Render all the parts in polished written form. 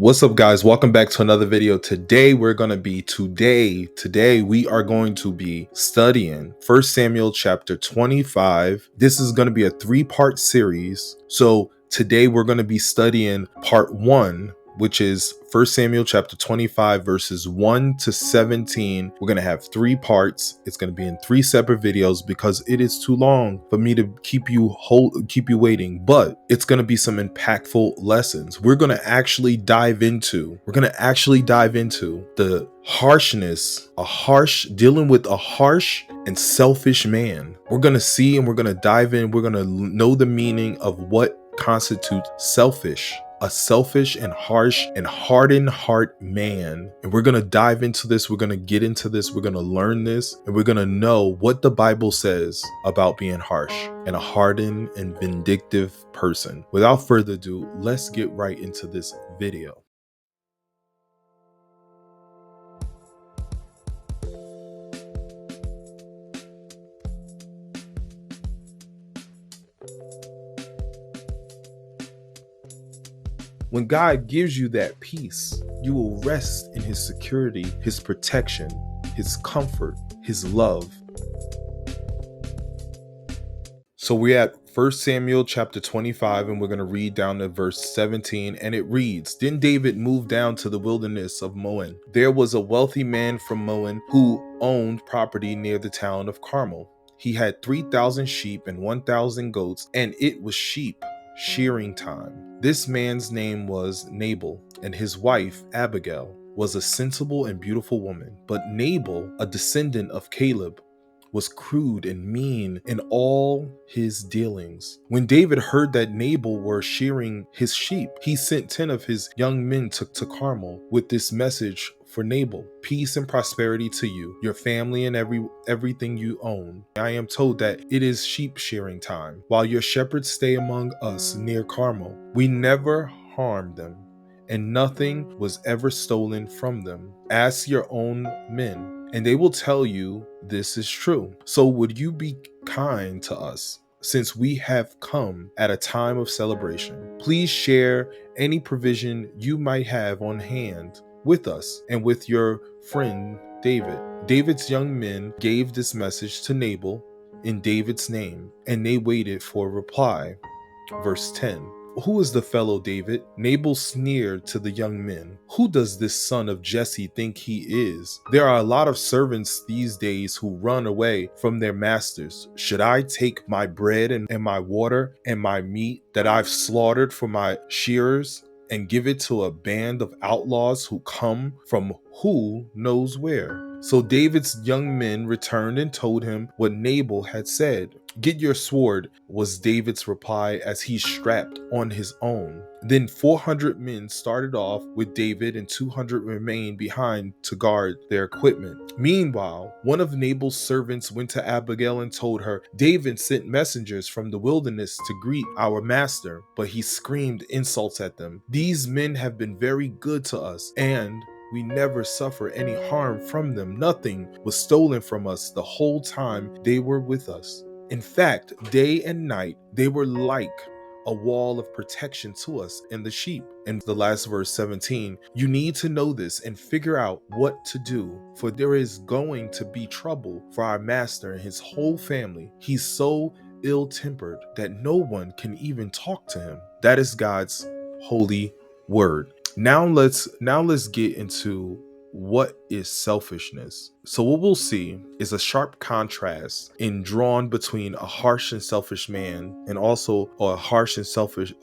What's up, guys? Welcome back to another video. Today we are going to be studying 1 Samuel chapter 25. This is going to be a 3-part series. So today we're going to be studying part 1, which is 1 Samuel chapter 25 verses 1 to 17. We're going to have 3 parts. It's going to be in 3 separate videos because it is too long for me to keep you waiting, but it's going to be some impactful lessons. We're going to actually dive into the harshness, dealing with a harsh and selfish man. We're going to see and we're going to dive in. We're going to know the meaning of what constitutes selfish. A selfish and harsh and hardened heart man. And we're going to dive into this. We're going to get into this. We're going to learn this. And we're going to know what the Bible says about being harsh and a hardened and vindictive person. Without further ado, let's get right into this video. When God gives you that peace, you will rest in His security, His protection, His comfort, His love. So we're at 1 Samuel chapter 25, and we're going to read down to verse 17, and it reads, Then David moved down to the wilderness of Moab. There was a wealthy man from Moab who owned property near the town of Carmel. He had 3,000 sheep and 1,000 goats, and it was sheep shearing time. This man's name was Nabal, and his wife Abigail was a sensible and beautiful woman. But Nabal, a descendant of Caleb, was crude and mean in all his dealings. When David heard that Nabal were shearing his sheep, he sent 10 of his young men to Carmel with this message for Nabal: peace and prosperity to you, your family, and everything you own. I am told that it is sheep shearing time, while your shepherds stay among us near Carmel. We never harmed them, and nothing was ever stolen from them. Ask your own men, and they will tell you this is true. So would you be kind to us, since we have come at a time of celebration? Please share any provision you might have on hand with us and with your friend David. David's young men gave this message to Nabal in David's name, and they waited for a reply. Verse 10. Who is the fellow David? Nabal sneered to the young men. Who does this son of Jesse think he is? There are a lot of servants these days who run away from their masters. Should I take my bread and my water and my meat that I've slaughtered for my shearers and give it to a band of outlaws who come from who knows where? So David's young men returned and told him what Nabal had said. Get your sword, was David's reply as he strapped on his own. Then 400 men started off with David, and 200 remained behind to guard their equipment. Meanwhile, one of Nabal's servants went to Abigail and told her, David sent messengers from the wilderness to greet our master, but he screamed insults at them. These men have been very good to us, and we never suffer any harm from them. Nothing was stolen from us the whole time they were with us. In fact, day and night, they were like a wall of protection to us and the sheep. And the last verse 17, you need to know this and figure out what to do, for there is going to be trouble for our master and his whole family. He's so ill-tempered that no one can even talk to him. That is God's holy word. Now let's get into what is selfishness. So what we'll see is a sharp contrast drawn between a harsh and selfish man and also a harsh and selfish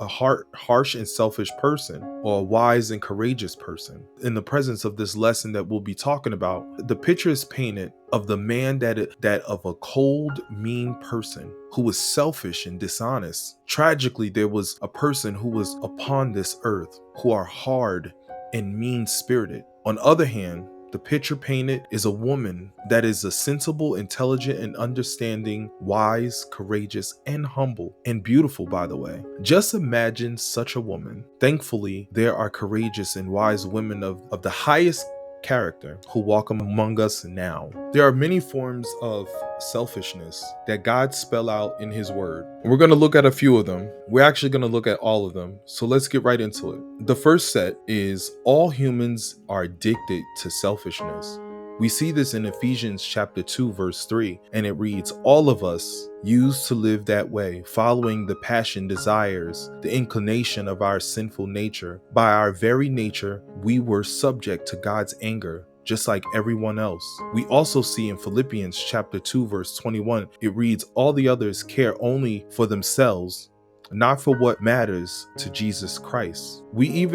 person, or a wise and courageous person. In the presence of this lesson that we'll be talking about, the picture is painted of the man that of a cold, mean person who was selfish and dishonest. Tragically, there was a person who was upon this earth who are hard and mean-spirited. On the other hand, the picture painted is a woman that is a sensible, intelligent, and understanding, wise, courageous, and humble, and beautiful, by the way. Just imagine such a woman. Thankfully, there are courageous and wise women of the highest character who walk among us now. There are many forms of selfishness that God spell out in his word. We're going to look at a few of them. We're actually going to look at all of them. So let's get right into it. The first set is all humans are addicted to selfishness. We see this in Ephesians chapter 2 verse 3, and it reads, all of us used to live that way, following the passion, desires, the inclination of our sinful nature. By our very nature, we were subject to God's anger, just like everyone else. We also see in Philippians chapter 2 verse 21, it reads, all the others care only for themselves, not for what matters to Jesus Christ.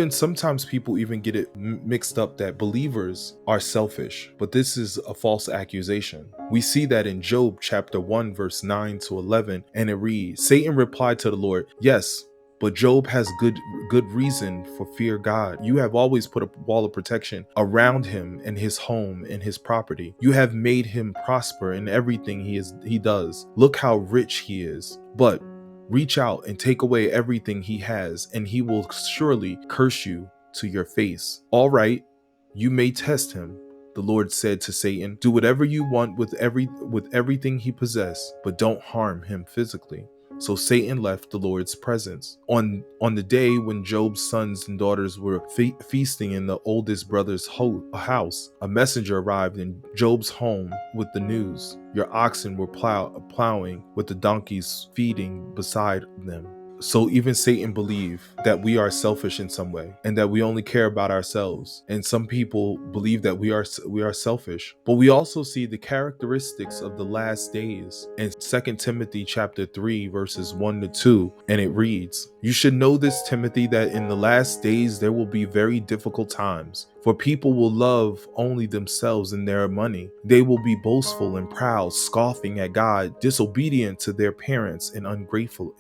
Sometimes people even get it mixed up that believers are selfish, but this is a false accusation. We see that in Job chapter 1 verse 9 to 11, and it reads, Satan replied to the Lord, yes, but Job has good reason for fear God. You have always put a wall of protection around him and his home and his property. You have made him prosper in everything he does. Look how rich he is. But reach out and take away everything he has, and he will surely curse you to your face. All right, you may test him, the Lord said to Satan. Do whatever you want with everything he possessed, but don't harm him physically. So Satan left the Lord's presence. On the day when Job's sons and daughters were feasting in the oldest brother's house, a messenger arrived in Job's home with the news. Your oxen were plowing with the donkeys feeding beside them. So even Satan believed that we are selfish in some way and that we only care about ourselves. And some people believe that we are selfish. But we also see the characteristics of the last days in 2 Timothy chapter 3 verses 1 to 2, and it reads, you should know this, Timothy, that in the last days there will be very difficult times. For people will love only themselves and their money. They will be boastful and proud, scoffing at God, disobedient to their parents, and ungrateful.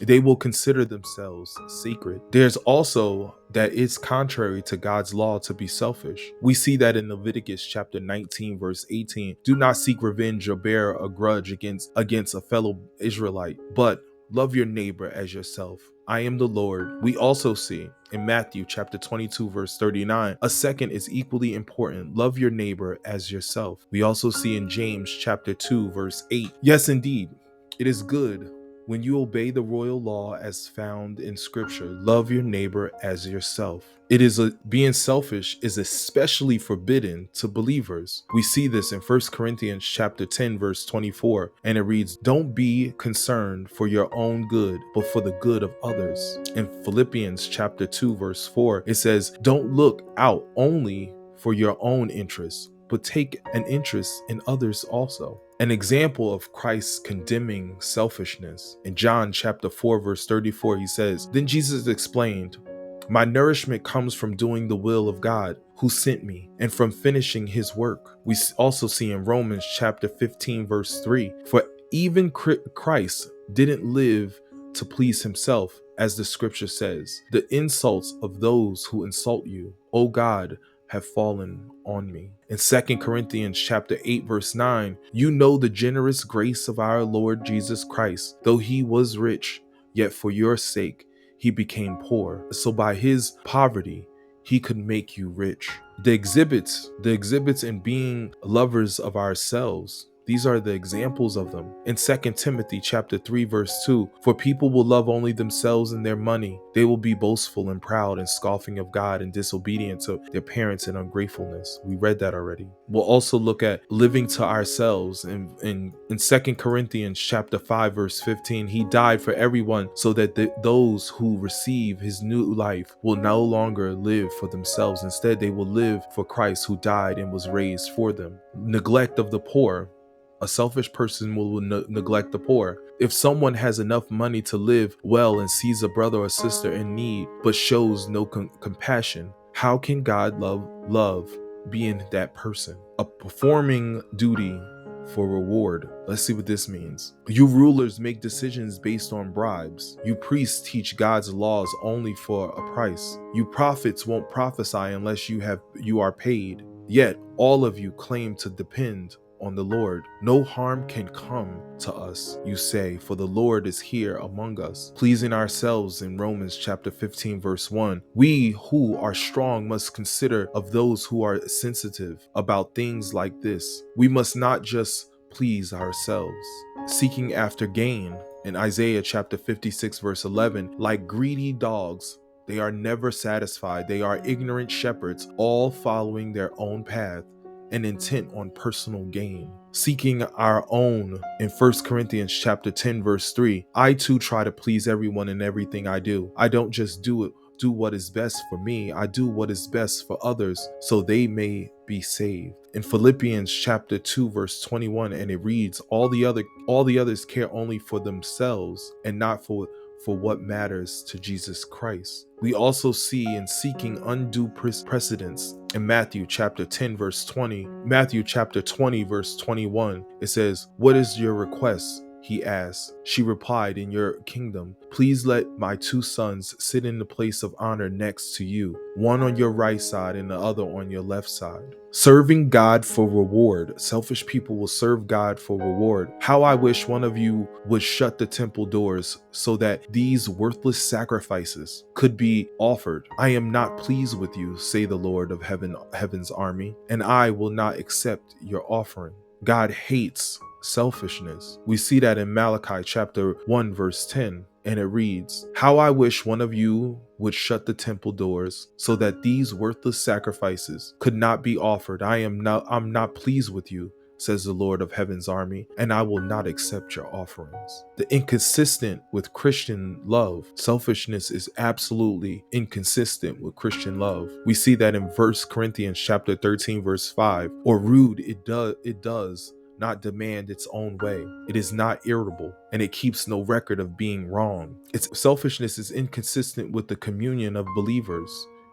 They will consider themselves sacred. There's also that it's contrary to God's law to be selfish. We see that in Leviticus chapter 19 verse 18. Do not seek revenge or bear a grudge against a fellow Israelite, but love your neighbor as yourself. I am the Lord. We also see in Matthew chapter 22 verse 39, a second is equally important. Love your neighbor as yourself. We also see in James chapter 2 verse 8, yes, indeed, it is good when you obey the royal law as found in scripture. Love your neighbor as yourself. Being selfish is especially forbidden to believers. We see this in 1 Corinthians chapter 10 verse 24, and it reads, don't be concerned for your own good, but for the good of others. In Philippians chapter 2 verse 4, it says, don't look out only for your own interests, but take an interest in others also. An example of Christ condemning selfishness. In John chapter 4 verse 34, he says, then Jesus explained, my nourishment comes from doing the will of God who sent me and from finishing his work. We also see in Romans chapter 15 verse 3, for even Christ didn't live to please himself, as the scripture says, the insults of those who insult you, O God, have fallen on me. In 2 Corinthians chapter 8 verse 9, you know the generous grace of our Lord Jesus Christ, though he was rich, yet for your sake he became poor, so by his poverty he could make you rich. The exhibits in being lovers of ourselves, these are the examples of them. In 2 Timothy chapter 3 verse 2, for people will love only themselves and their money. They will be boastful and proud and scoffing of God and disobedient to their parents and ungratefulness. We read that already. We'll also look at living to ourselves. In 2 Corinthians chapter 5 verse 15, he died for everyone so that those who receive his new life will no longer live for themselves. Instead, they will live for Christ who died and was raised for them. Neglect of the poor. A selfish person will neglect the poor. If someone has enough money to live well and sees a brother or sister in need but shows no compassion, how can God love being that person? A performing duty for reward. Let's see what this means. You rulers make decisions based on bribes. You priests teach God's laws only for a price. You prophets won't prophesy unless you are paid. Yet all of you claim to depend on the Lord. No harm can come to us, you say, for the Lord is here among us, pleasing ourselves. In Romans chapter 15, verse 1, we who are strong must consider of those who are sensitive about things like this. We must not just please ourselves, seeking after gain. In Isaiah chapter 56, verse 11, like greedy dogs, they are never satisfied. They are ignorant shepherds, all following their own path and intent on personal gain, seeking our own. In 1 Corinthians chapter 10, verse 3, I too try to please everyone in everything I do. I don't just do what is best for me. I do what is best for others so they may be saved. In Philippians chapter 2, verse 21, and it reads, all the others care only for themselves and not for what matters to Jesus Christ. We also see in seeking undue precedence in Matthew chapter 10, verse 20, Matthew chapter 20, verse 21, it says, what is your request? He asked. She replied, in your kingdom, please let my two sons sit in the place of honor next to you, one on your right side and the other on your left side. Serving God for reward. Selfish people will serve God for reward. How I wish one of you would shut the temple doors so that these worthless sacrifices could be offered. I am not pleased with you, say the Lord of heaven's army, and I will not accept your offering. God hates selfishness. We see that in Malachi chapter 1, verse 10. And it reads, how I wish one of you would shut the temple doors so that these worthless sacrifices could not be offered. I'm not pleased with you, says the Lord of heaven's army, and I will not accept your offerings. The inconsistent with Christian love. Selfishness is absolutely inconsistent with Christian love. We see that in 1 Corinthians chapter 13, verse 5, or rude, it does not demand its own way. It is not irritable, and it keeps no record of being wrong. Its selfishness is inconsistent with the communion of believers.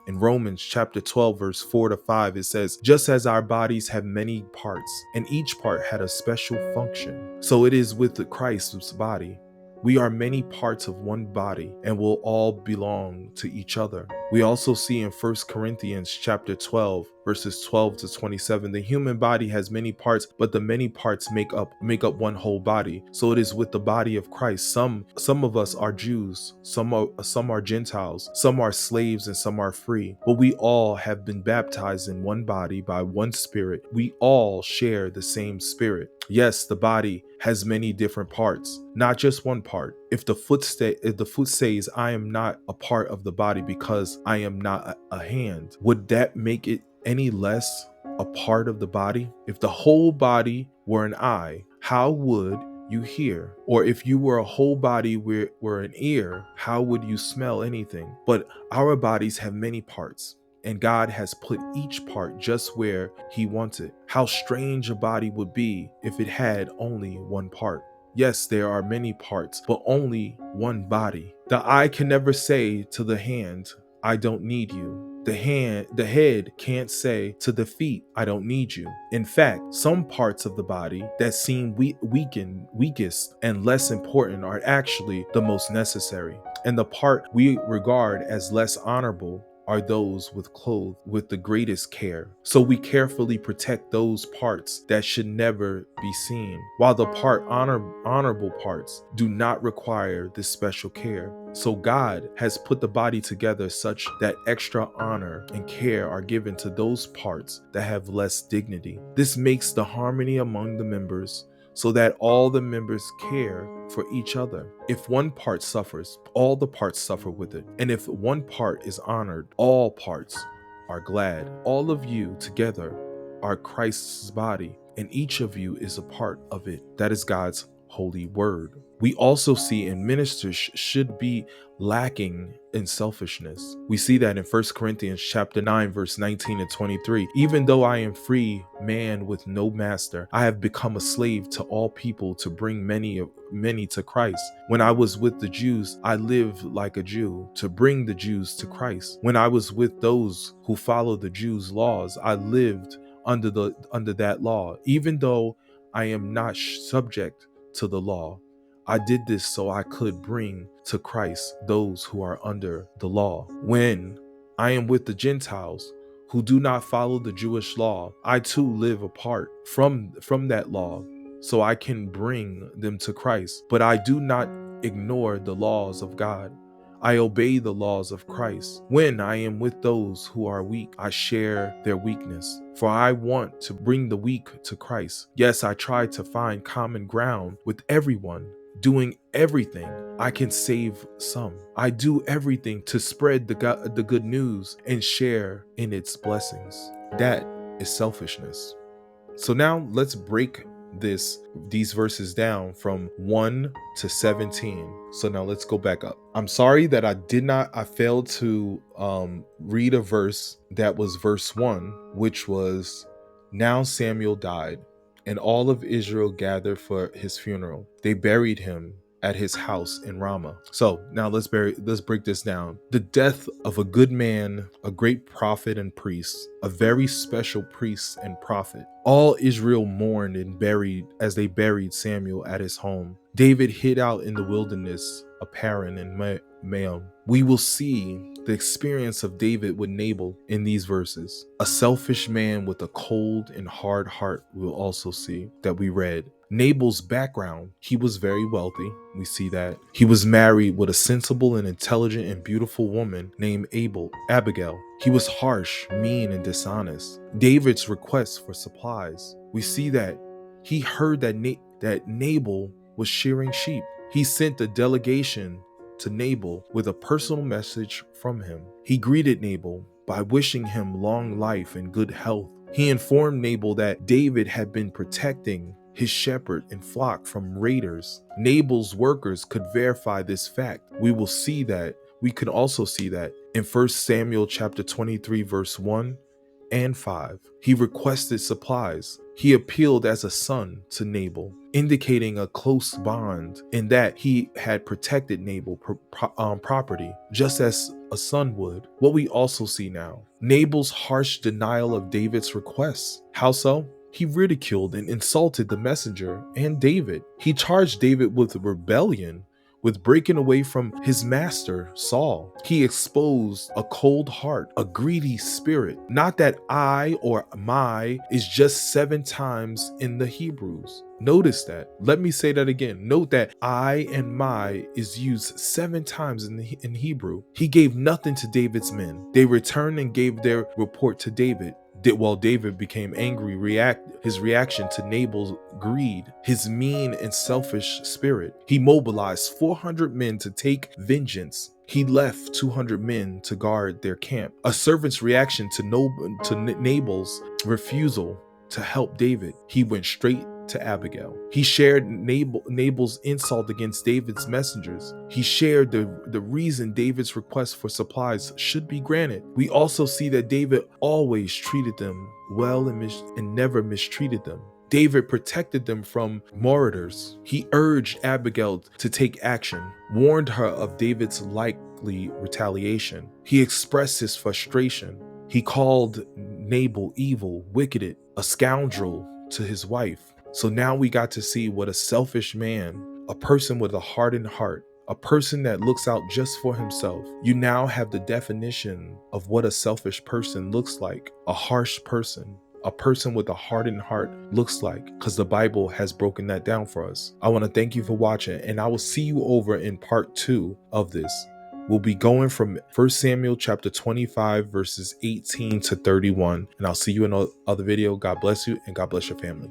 In Romans chapter 12, verse 4 to 5, it says, just as our bodies have many parts, and each part had a special function, so it is with the Christ's body. We are many parts of one body and will all belong to each other. We also see in 1 Corinthians chapter 12, verses 12 to 27, the human body has many parts, but the many parts make up one whole body. So it is with the body of Christ. Some of us are Jews, some are Gentiles, some are slaves, and some are free. But we all have been baptized in one body by one Spirit. We all share the same Spirit. Yes, the body has many different parts, not just one part. If the foot says, I am not a part of the body because I am not a hand, would that make it any less a part of the body? If the whole body were an eye, how would you hear? Or if you were a whole body were an ear, how would you smell anything? But our bodies have many parts, and God has put each part just where He wants it. How strange a body would be if it had only one part. Yes, there are many parts, but only one body. The eye can never say to the hand, I don't need you. The head can't say to the feet, I don't need you. In fact, some parts of the body that seem weakest and less important are actually the most necessary. And the part we regard as less honorable are those clothed with the greatest care. So we carefully protect those parts that should never be seen, while the honorable parts do not require this special care. So God has put the body together such that extra honor and care are given to those parts that have less dignity. This makes the harmony among the members, so that all the members care for each other. If one part suffers, all the parts suffer with it. And if one part is honored, all parts are glad. All of you together are Christ's body, and each of you is a part of it. That is God's holy word. We also see in ministers should be lacking in selfishness. We see that in 1 Corinthians chapter 9, verse 19 and 23. Even though I am free man with no master, I have become a slave to all people to bring many to Christ. When I was with the Jews, I lived like a Jew to bring the Jews to Christ. When I was with those who follow the Jews' laws, I lived under that law. Even though I am not subject to the law, I did this so I could bring to Christ those who are under the law. When I am with the Gentiles who do not follow the Jewish law. I too live apart from that law, so I can bring them to Christ. But I do not ignore the laws of God. I obey the laws of Christ. When I am with those who are weak, I share their weakness. For I want to bring the weak to Christ. Yes, I try to find common ground with everyone, doing everything I can save some. I do everything to spread the good news and share in its blessings. That is selfishness. So now let's break these verses down from 1 to 17. So now let's go back up. I'm sorry that I failed to read a verse that was verse 1, which was, now Samuel died, and all of Israel gathered for his funeral. They buried him at his house in Ramah. So now let's break this down. The death of a good man, a great prophet and priest, a very special priest and prophet. All Israel mourned and buried as they buried Samuel at his home. David hid out in the wilderness of Paran and Maon. We will see the experience of David with Nabal in these verses. A selfish man with a cold and hard heart we'll also see that we read. Nabal's background, he was very wealthy. We see that. He was married with a sensible and intelligent and beautiful woman named Abigail. He was harsh, mean, and dishonest. David's request for supplies. We see that he heard that Nabal was shearing sheep. He sent a delegation to Nabal with a personal message from him. He greeted Nabal by wishing him long life and good health. He informed Nabal that David had been protecting his shepherd and flock from raiders. Nabal's workers could verify this fact. We can also see that in 1 Samuel chapter 23 verse 1 and 5. He requested supplies. He appealed as a son to Nabal, indicating a close bond in that he had protected Nabal's property, just as a son would. What we also see now, Nabal's harsh denial of David's requests. How so? He ridiculed and insulted the messenger and David. He charged David with rebellion, with breaking away from his master, Saul. He exposed a cold heart, a greedy spirit. Not that I or my is just 7 times in the Hebrews. Notice that. Let me say that again. Note that I and my is used 7 times in Hebrew. He gave nothing to David's men. They returned and gave their report to David. While David became angry, his reaction to Nabal's greed, his mean and selfish spirit. He mobilized 400 men to take vengeance. He left 200 men to guard their camp. A servant's reaction to Nabal's refusal to help David. He went straight to Abigail. He shared Nabal's insult against David's messengers. He shared the reason David's request for supplies should be granted. We also see that David always treated them well and never mistreated them. David protected them from marauders. He urged Abigail to take action, warned her of David's likely retaliation. He expressed his frustration. He called Nabal evil, wicked, a scoundrel to his wife. So now we got to see what a selfish man, a person with a hardened heart, a person that looks out just for himself. You now have the definition of what a selfish person looks like, a harsh person. A person with a hardened heart looks like, because the Bible has broken that down for us. I want to thank you for watching, and I will see you over in part 2 of this. We'll be going from 1 Samuel chapter 25 verses 18 to 31, and I'll see you in another video. God bless you, and God bless your family.